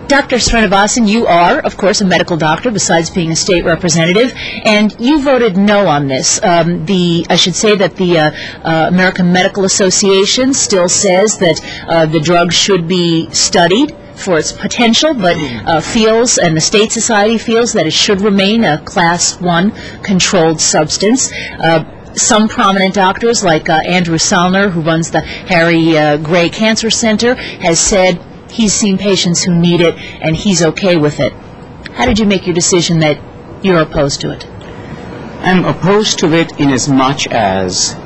Dr. Srinivasan, you are, of course, a medical doctor besides being a state representative, and you voted no on this. I should say that the American Medical Association still says that the drug should be studied for its potential, but feels, and the State Society feels, that it should remain a Class 1 controlled substance. Some prominent doctors, like Andrew Salner, who runs the Harry Gray Cancer Center, has said he's seen patients who need it and he's okay with it. How did you make your decision that you're opposed to it? I'm opposed to it in as much as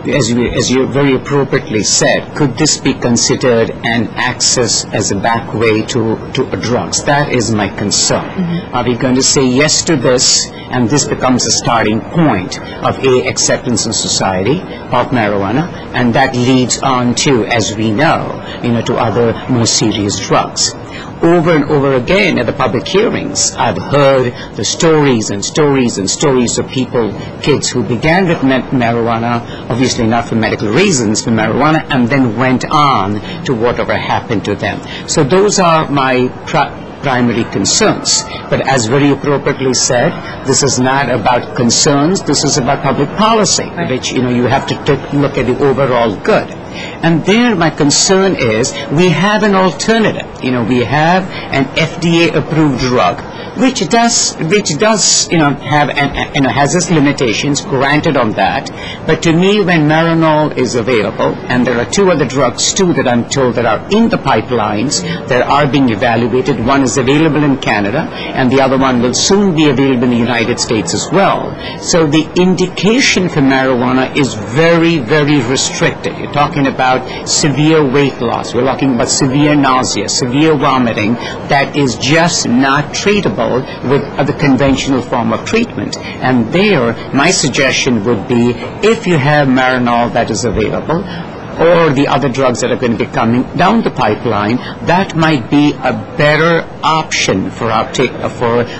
you very appropriately said, could this be considered an access as a back way to drugs? That is my concern. Are we going to say yes to this, and this becomes a starting point of acceptance in society of marijuana, and that leads on to, as we know, to other more serious drugs? Over and over again at the public hearings, I've heard the stories and stories and stories of people, kids who began with marijuana, obviously not for medical reasons, for marijuana, and then went on to whatever happened to them. So those are my primary concerns. But as very appropriately said, this is not about concerns, this is about public policy, which, you have to look at the overall good. And there my concern is we have an alternative. We have an FDA-approved drug, which does have has its limitations, granted on that. But to me, when Marinol is available, and there are two other drugs too that I'm told that are in the pipelines that are being evaluated. One is available in Canada, and the other one will soon be available in the United States as well. So the indication for marijuana is very, very restricted. You're talking about severe weight loss. We're talking about severe nausea, severe vomiting that is just not treatable with the conventional form of treatment. And there, my suggestion would be, if you have Marinol that is available, or the other drugs that are going to be coming down the pipeline, that might be a better option for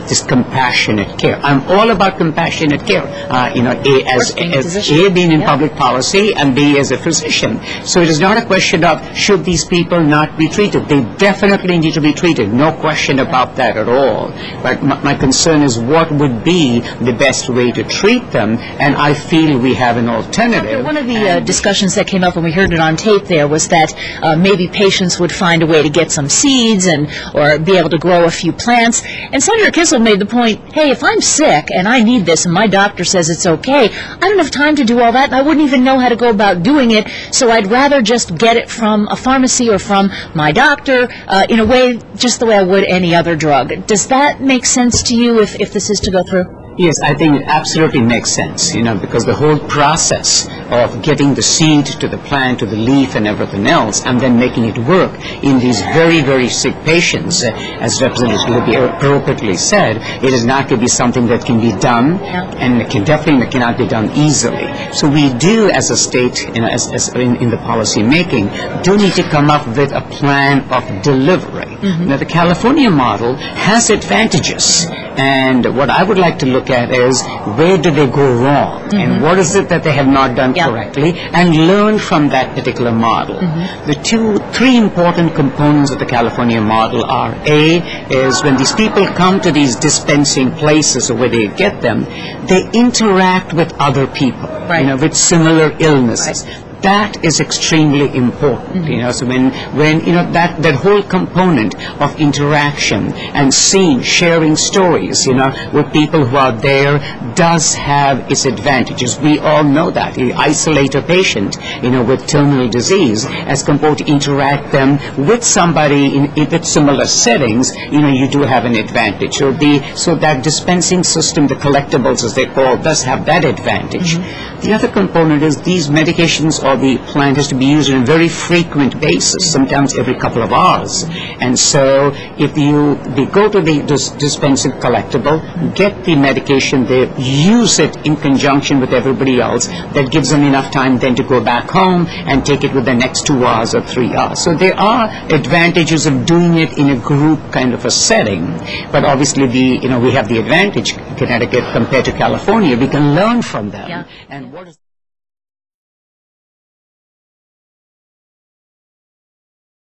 this compassionate care. I'm all about compassionate care. A being in public policy, and B as a physician. So it is not a question of should these people not be treated. They definitely need to be treated. No question about that at all. But my concern is what would be the best way to treat them, and I feel we have an alternative. One of the discussions that came up when we heard it on tape there was that maybe patients would find a way to get some seeds or be able to grow a few plants. And Senator Kissel made the point, hey, if I'm sick and I need this and my doctor says it's okay, I don't have time to do all that, and I wouldn't even know how to go about doing it, so I'd rather just get it from a pharmacy or from my doctor in a way, just the way I would any other drug. Does that make sense to you if this is to go through? Yes, I think it absolutely makes sense, because the whole process of getting the seed to the plant, to the leaf and everything else, and then making it work in these very, very sick patients, as Representative Libby appropriately said, it is not going to be something that can be done, and it definitely cannot be done easily. So we do, as a state, as in the policy making, do need to come up with a plan of delivery. Now, the California model has advantages, and what I would like to look at is where do they go wrong, and what is it that they have not done correctly, and learn from that particular model. The three important components of the California model are, A, is when these people come to these dispensing places or where they get them, they interact with other people, with similar illnesses. That is extremely important, so when that whole component of interaction and sharing stories, with people who are there does have its advantages. We all know that. You isolate a patient, with terminal disease as compared to interact them with somebody in similar settings, you do have an advantage. So that dispensing system, the collectibles as they call, does have that advantage. The other component is these medications or the plant has to be used on a very frequent basis, sometimes every couple of hours. And so if they go to the dispensing collectible, get the medication, they use it in conjunction with everybody else, that gives them enough time then to go back home and take it with the next 2 hours or 3 hours. So there are advantages of doing it in a group kind of a setting, but obviously we have the advantage, Connecticut compared to California, we can learn from them. And what is